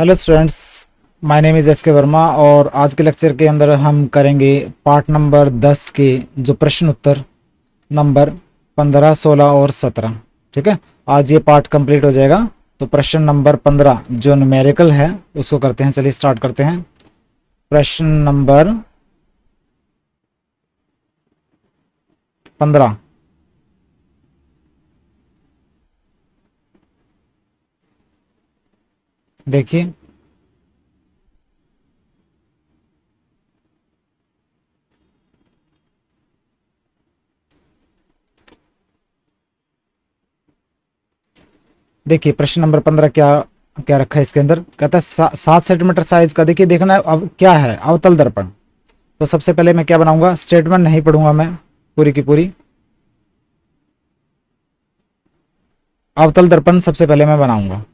Hello students, my name is S के वर्मा और आज के लेक्चर के अंदर हम करेंगे पार्ट नंबर 10 के जो प्रश्न उत्तर नंबर 15, 16 और 17। ठीक है, आज ये पार्ट कंप्लीट हो जाएगा। तो प्रश्न नंबर 15 जो न्यूमेरिकल है उसको करते हैं। चलिए स्टार्ट करते हैं। प्रश्न नंबर 15। देखिए, देखिए प्रश्न नंबर 15 क्या क्या रखा है इसके अंदर। कहता है 7 सेंटीमीटर साइज का। देखिए, देखना है अब क्या है, अवतल दर्पण। तो सबसे पहले मैं क्या बनाऊंगा, स्टेटमेंट नहीं पढ़ूंगा मैं पूरी की पूरी, अवतल दर्पण सबसे पहले मैं बनाऊंगा।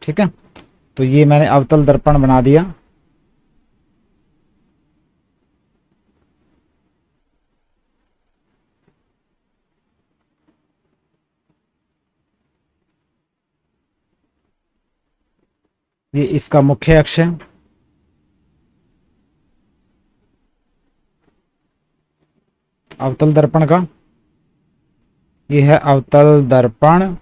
ठीक है, तो ये मैंने अवतल दर्पण बना दिया। ये इसका मुख्य अक्ष है। अवतल दर्पण का ये है अवतल दर्पण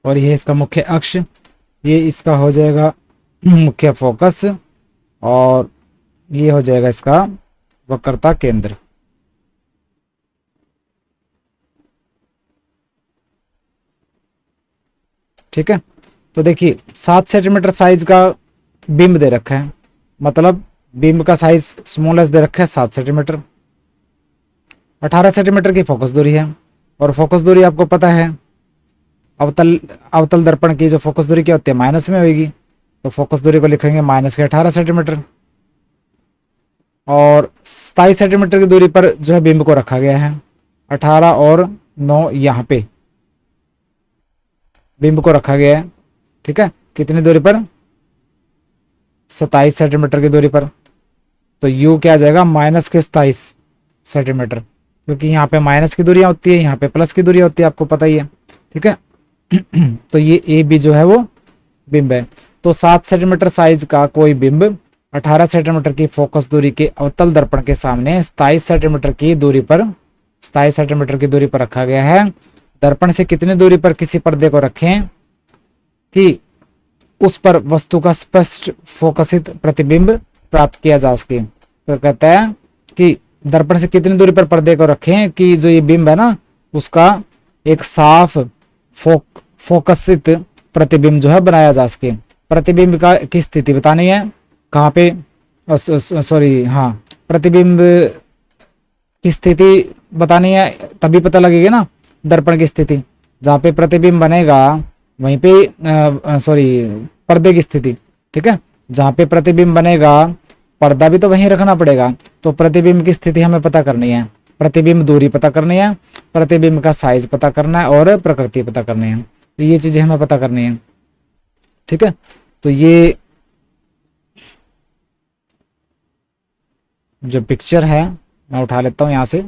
और ये है इसका मुख्य अक्ष। ये इसका हो जाएगा मुख्य फोकस और ये हो जाएगा इसका वक्रता केंद्र। ठीक है, तो देखिए 7 सेंटीमीटर साइज का बिंब दे रखा है, मतलब बिंब का साइज स्मॉलेस्ट दे रखा है 7 सेंटीमीटर। 18 सेंटीमीटर की फोकस दूरी है और फोकस दूरी आपको पता है अवतल अवतल दर्पण की जो फोकस दूरी क्या होती है, माइनस में होगी। तो फोकस दूरी को लिखेंगे माइनस के 18 सेंटीमीटर। और 27 सेंटीमीटर की दूरी पर जो है बिंब को रखा गया है। 18 और 9 यहाँ पे बिंब को रखा गया है। ठीक है, कितनी दूरी पर, 27 सेंटीमीटर की दूरी पर। तो यू क्या आ जाएगा, माइनस के 27 सेंटीमीटर, क्योंकि यहाँ पे माइनस की दूरियां होती है, यहाँ पे प्लस की दूरी होती है, आपको पता ही है। ठीक है तो ये ए बी जो है वो बिंब है। तो 7 सेंटीमीटर साइज का कोई बिंब 18 सेंटीमीटर की फोकस दूरी के अवतल दर्पण के सामने 27 सेंटीमीटर की दूरी पर 27 सेंटीमीटर की दूरी पर रखा गया है। दर्पण से कितनी दूरी पर किसी पर्दे को रखें कि उस पर वस्तु का स्पष्ट फोकसित प्रतिबिंब प्राप्त किया जा सके। तो कहता है कि दर्पण से कितनी दूरी पर पर्दे को रखें कि जो ये बिंब है ना उसका एक साफ फोकसित प्रतिबिंब जो है बनाया जा सके। प्रतिबिंब का की स्थिति बतानी है, कहाँ पे, सॉरी हाँ, प्रतिबिंब की स्थिति बतानी है, तभी पता लगेगी ना दर्पण की स्थिति। जहाँ पे प्रतिबिंब बनेगा वहीं पे सॉरी पर्दे की स्थिति। ठीक है, जहाँ पे प्रतिबिंब बनेगा पर्दा भी तो वहीं रखना पड़ेगा। तो प्रतिबिंब की स्थिति हमें पता करनी है, प्रतिबिंब दूरी पता करनी है, प्रतिबिंब का साइज पता करना है और प्रकृति पता करनी है। तो ये चीजें हमें पता करनी है। ठीक है, तो ये जो पिक्चर है मैं उठा लेता हूं यहां से।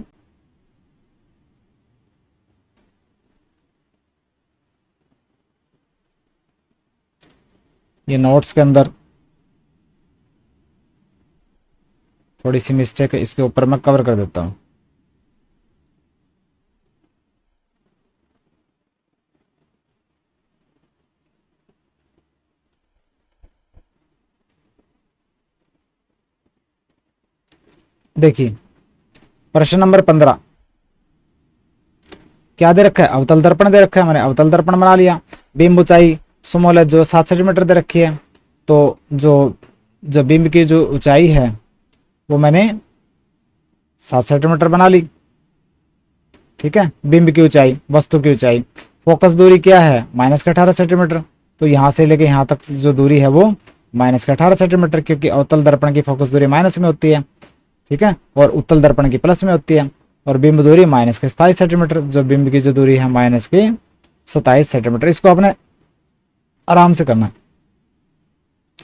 ये नोट्स के अंदर थोड़ी सी मिस्टेक है, इसके ऊपर मैं कवर कर देता हूं। देखिए प्रश्न नंबर 15 क्या दे रखा है, अवतल दर्पण दे रखा है। मैंने अवतल दर्पण बना लिया। बिंब ऊंचाई स्मॉल है जो 7 सेंटीमीटर दे रखी है। तो जो जो बिंब की जो ऊंचाई है वो मैंने 7 सेंटीमीटर बना ली। ठीक है, बिंब की ऊंचाई, वस्तु की ऊंचाई। फोकस दूरी क्या है, माइनस के 18 सेंटीमीटर। तो यहाँ से लेके यहाँ तक जो दूरी है वो माइनस के 18 सेंटीमीटर, क्योंकि अवतल दर्पण की फोकस दूरी माइनस में होती है, ठीक है, और उत्तल दर्पण की प्लस में होती है। और बिंब दूरी माइनस के 27 सेंटीमीटर, जो बिंब की जो दूरी है माइनस के 27 सेंटीमीटर। इसको आपने आराम से करना है।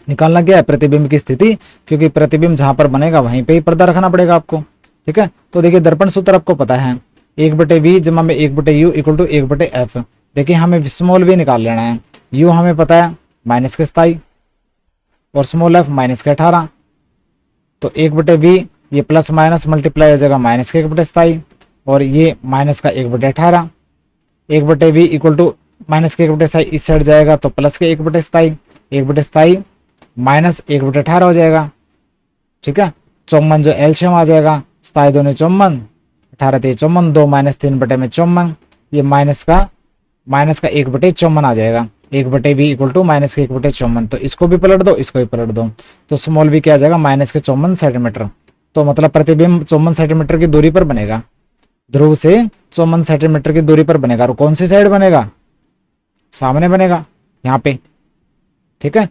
निकालना क्या है, प्रतिबिंब की स्थिति, क्योंकि प्रतिबिंब जहां पर बनेगा वहीं पे ही पर्दा रखना पड़ेगा आपको, ठीक है। तो देखिए दर्पण सूत्र आपको पता है, 1/v जमा में 1/u इक्वल टू 1/f। देखिए हमें स्मॉल v निकाल लेना है, u हमें पता है माइनस के 27 और स्मॉल f माइनस के 18। तो 1/v ये प्लस माइनस मल्टीप्लाई हो जाएगा माइनस के 1/27 और ये माइनस का 1/18। 1/v इक्वल टू माइनस के 1/27 इस साइड जाएगा तो प्लस के 1/27, 1/27 माइनस 1/18 हो जाएगा, ठीक है। 54 जो एलसीएम आ जाएगा, 27 दूनी 54, 18 3 54, 2 माइनस 3 में 54, ये माइनस का 1/54 आ जाएगा। 1/v इक्वल टू माइनस के 1/54। तो इसको भी पलट दो, इसको भी पलट दो, तो स्मॉल v क्या आ जाएगा माइनस के 54 सेंटीमीटर। तो मतलब प्रतिबिंब 54 सेंटीमीटर की दूरी पर बनेगा, ध्रुव से 54 सेंटीमीटर की दूरी पर बनेगा। और कौन सी साइड बनेगा, सामने बनेगा यहाँ पे, ठीक है,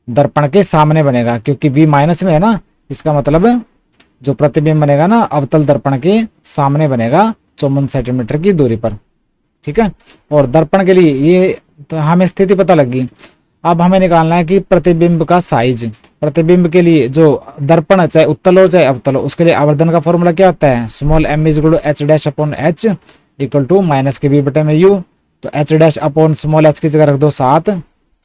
दर्पण के सामने बनेगा, क्योंकि v माइनस में है ना, इसका मतलब जो प्रतिबिंब बनेगा ना अवतल दर्पण के सामने बनेगा 54 सेंटीमीटर की दूरी पर, ठीक है। और दर्पण के लिए ये तो हमें स्थिति पता लगी। अब हमें निकालना है कि प्रतिबिंब का साइज। प्रतिबिंब के लिए जो दर्पण है, चाहे उत्तल हो चाहे अवतल हो, उसके लिए आवर्धन का फॉर्मूला क्या होता है, small m is equal to h dash upon h equal to minus के v बटे में u। तो h dash upon small h की जगह रख दो 7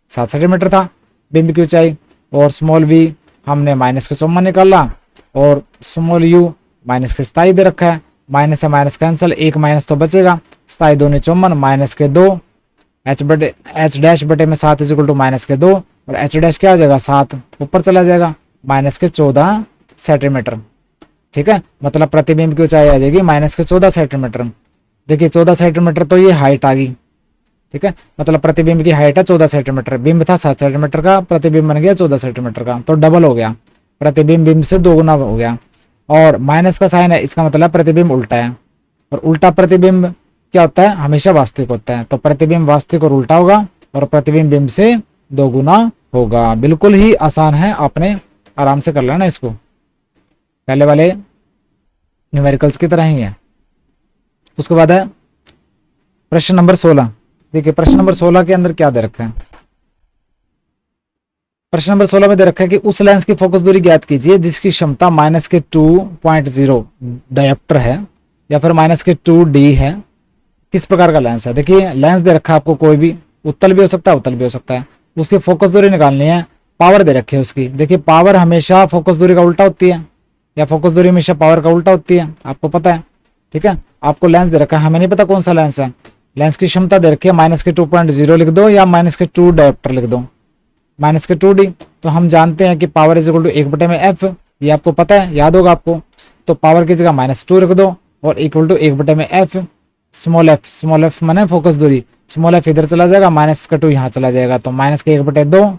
सेंटीमीटर था बिंब की ऊंचाई, और स्मॉल v हमने माइनस के 54 निकाला, और स्मॉल u माइनस के 27 दे रखा है। माइनस से माइनस कैंसिल, एक माइनस तो बचेगा, 27 दूनी 54 माइनस के 2, h डैश बटे में 7 इज इक्वल टू माइनस के 2, और h डैश क्या हो जाएगा 7 ऊपर चला जाएगा माइनस के 14 सेंटीमीटर, ठीक है। मतलब प्रतिबिंब की ऊंचाई आ जाएगी माइनस के 14 सेंटीमीटर। देखिए 14 सेंटीमीटर तो ये हाइट आ गई, ठीक है, मतलब प्रतिबिंब की हाइट है 14 सेंटीमीटर, बिंब था 7 सेंटीमीटर का, प्रतिबिंब बन गया 14 सेंटीमीटर का, तो डबल हो गया, प्रतिबिंब बिंब से 2 गुना हो गया। और माइनस का साइन है, इसका मतलब प्रतिबिंब उल्टा है, और उल्टा प्रतिबिंब क्या होता है, हमेशा वास्तविक होता है। तो प्रतिबिंब वास्तविक और उल्टा होगा, और प्रतिबिंब बिंब से 2 गुना होगा। बिल्कुल ही आसान है, आपने आराम से कर लेना इसको, पहले वाले न्यूमेरिकल्स की तरह ही है। उसके बाद है प्रश्न नंबर 16। देखिए प्रश्न नंबर 16 के अंदर क्या दे रखा है, प्रश्न नंबर 16 में दे रखा है कि उस लेंस की फोकस दूरी ज्ञात कीजिए जिसकी क्षमता माइनस के 2.0 डायोप्टर है या फिर माइनस के 2d है। किस प्रकार का लेंस है, देखिए लेंस दे रखा है आपको, कोई भी उत्तल भी हो सकता है अवतल भी हो सकता है, उसकी फोकस दूरी निकालनी है, पावर दे रखी है उसकी। देखिए पावर हमेशा फोकस दूरी का उल्टा होती है, या फोकस दूरी हमेशा पावर का उल्टा होती है, आपको पता है, ठीक है। आपको लेंस दे रखा है, हमें नहीं पता कौन सा लेंस है। लेंस की क्षमता दे रखी है माइनस के 2.0 लिख दो या माइनस के 2 डायोप्टर लिख दो, माइनस के 2d। तो हम जानते हैं कि power is equal to 1/f, ये आपको पता है, याद होगा आपको। तो पावर की जगह -2 रख दो और equal to 1/f। Small f माने फोकस दूरी, स्मॉल f इधर चला जाएगा, माइनस का 2 यहाँ चला जाएगा, तो माइनस के 1/2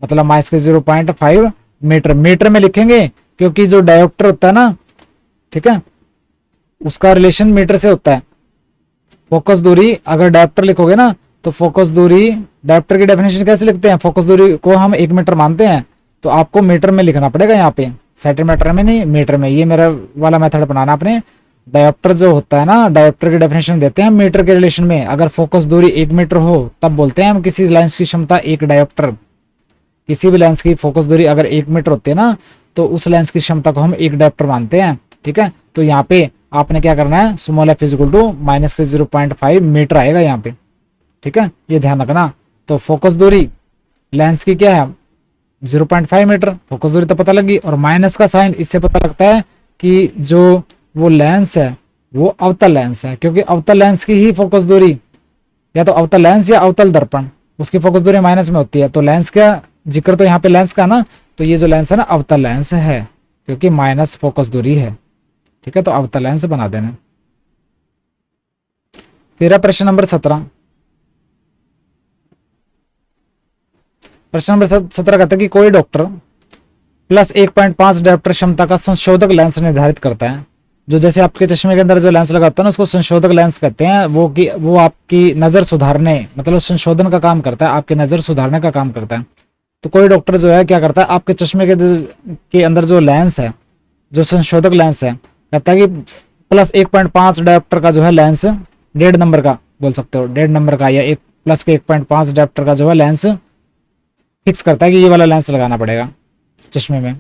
मतलब माइनस के 0.5 मीटर। मीटर में लिखेंगे क्योंकि जो डायोप्टर होता है ना, ठीक है, उसका रिलेशन मीटर से होता है। फोकस दूरी अगर डायोप्टर लिखोगे ना, तो फोकस दूरी, डायोप्टर की डेफिनेशन कैसे लिखते हैं, फोकस दूरी को हम 1 मीटर मानते हैं, तो आपको मीटर में लिखना पड़ेगा यहाँ पे, सेंटीमीटर में नहीं, मीटर में। ये मेरा वाला मेथड बनाना आपने। डायोप्टर जो होता है ना, डायोप्टर की डेफिनेशन देते हैं मीटर के रिलेशन में। अगर फोकस दूरी 1 मीटर हो तब बोलते हैं हम किसी लेंस की क्षमता 1 डायोप्टर। किसी भी लेंस की फोकस दूरी अगर 1 मीटर होती है ना, तो उस लेंस की क्षमता को हम 1 डायोप्टर मानते हैं, ठीक है। तो यहाँ पे आपने क्या करना है, small f is equal to minus के 0.5 मीटर आएगा यहाँ पे, ठीक है, ये ध्यान रखना। तो फोकस दूरी लेंस की क्या है 0.5 मीटर, फोकस दूरी तो पता लगी। और माइनस का साइन इससे पता लगता है कि जो वो लेंस है वो अवतल लेंस है, क्योंकि अवतल लेंस की ही फोकस दूरी, या तो अवतल लेंस या अवतल दर्पण, उसकी फोकस दूरी माइनस में होती है। तो लेंस का जिक्र तो यहाँ पे लेंस का ना, तो ये जो लेंस है ना अवतल लेंस है, क्योंकि माइनस फोकस दूरी है, ठीक है। तो अवतल लेंस बना देना। फिर प्रश्न नंबर 17। प्रश्न नंबर 17 कहता है कि कोई डॉक्टर प्लस 1.5 डायोप्टर क्षमता का संशोधक लेंस निर्धारित करता है, जो जैसे आपके चश्मे के अंदर जो लेंस लगाता है ना, उसको संशोधक लेंस कहते हैं। वो आपकी नजर सुधारने, मतलब संशोधन का काम करता है, आपकी नजर सुधारने का काम करता है, तो कोई डॉक्टर जो है क्या करता है, आपके चश्मे के अंदर जो लेंस है, जो संशोधक लेंस है, कहता है कि प्लस 1.5 डायोप्टर का जो है लेंस, 1.5 नंबर का बोल सकते हो, 1.5 नंबर का, या एक प्लस के 1.5 डायोप्टर का जो है लेंस फिक्स करता है कि ये वाला लेंस लगाना पड़ेगा चश्मे में।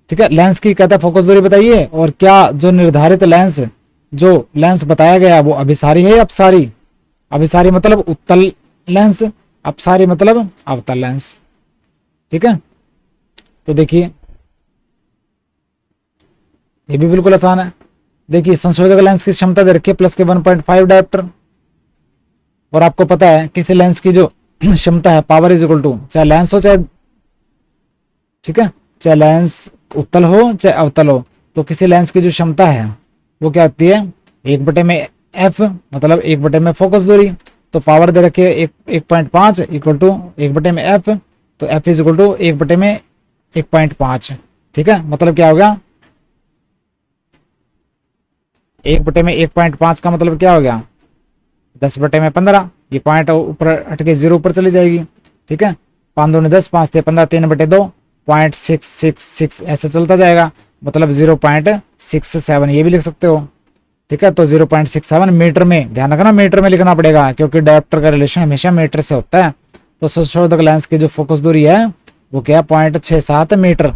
ठीक है, लेंस की कहता है फोकस दूरी बताइए, और क्या जो निर्धारित लेंस, जो लेंस बताया गया वो अभिसारी है या अपसारी। अभिसारी मतलब उत्तल लेंस, अपसारी मतलब अवतल लेंस। ठीक है, तो देखिए ये भी बिल्कुल आसान है। देखिए संशोधक लेंस की क्षमता दे रखी है प्लस के 1.5 डायोप्टर, और आपको पता है किसी लेंस की जो क्षमता है पावर इज इक्वल टू, चाहे लेंस हो चाहे, ठीक है, चाहे लेंस उत्तल हो चाहे अवतल हो, तो किसी लेंस की जो क्षमता है वो क्या होती है, 1/f, मतलब 1/में फोकस दूरी। तो पावर दे रखी है 1.5 इक्वल टू 1/f, तो f इज इक्वल टू 1/1.5। ठीक है, मतलब क्या होगा, 1/1.5 का मतलब क्या हो गया, 10/15। ये पॉइंट ऊपर हट के 0 ऊपर चली जाएगी। ठीक है, 5 दूनी 10, 5 थे 15, 3/2, 0.666 ऐसे चलता जाएगा, मतलब 0.67 ये भी लिख सकते हो। ठीक है, तो 0.67 मीटर में, ध्यान रखना मीटर में लिखना पड़ेगा, क्योंकि डायोप्टर का रिलेशन हमेशा मीटर से होता है। तो संशोधक लेंस की जो फोकस दूरी है वो क्या है, 0.67 मीटर,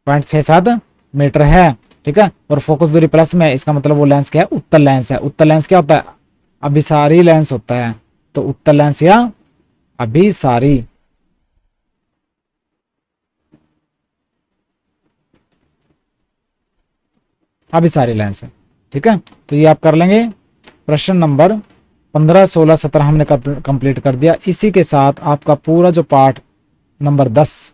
0.67 मीटर है। ठीक है, और फोकस दूरी प्लस में, इसका मतलब वो लेंस क्या है, उत्तल लेंस है। उत्तल लेंस क्या होता है, अभिसारी लेंस होता है। तो उत्तल लेंस या अभिसारी। अभिसारी लेंस है। ठीक है, तो ये आप कर लेंगे। प्रश्न नंबर 15, 16, 17 हमने कंप्लीट कर दिया। इसी के साथ आपका पूरा जो पार्ट नंबर 10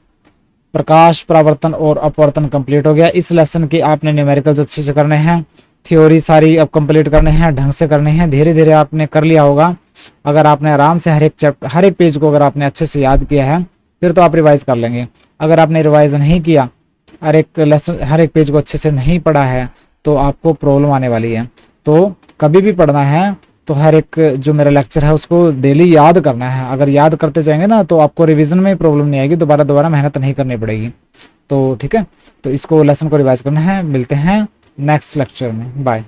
प्रकाश परावर्तन और अपवर्तन कंप्लीट हो गया। इस लेसन के आपने न्यूमेरिकल्स अच्छे से करने हैं, थ्योरी सारी अब कंप्लीट करने हैं, ढंग से करने हैं। धीरे धीरे आपने कर लिया होगा। अगर आपने आराम से हर एक चैप्टर, हर एक पेज को अगर आपने अच्छे से याद किया है, फिर तो आप रिवाइज कर लेंगे। अगर आपने रिवाइज नहीं किया, हर एक लेसन, हर एक पेज को अच्छे से नहीं पढ़ा है, तो आपको प्रॉब्लम आने वाली है। तो कभी भी पढ़ना है तो हर एक जो मेरा लेक्चर है उसको डेली याद करना है। अगर याद करते जाएंगे ना तो आपको रिवीजन में प्रॉब्लम नहीं आएगी, दोबारा दोबारा मेहनत नहीं करनी पड़ेगी। तो ठीक है, तो इसको लेसन को रिवाइज करना है। मिलते हैं नेक्स्ट लेक्चर में, बाय।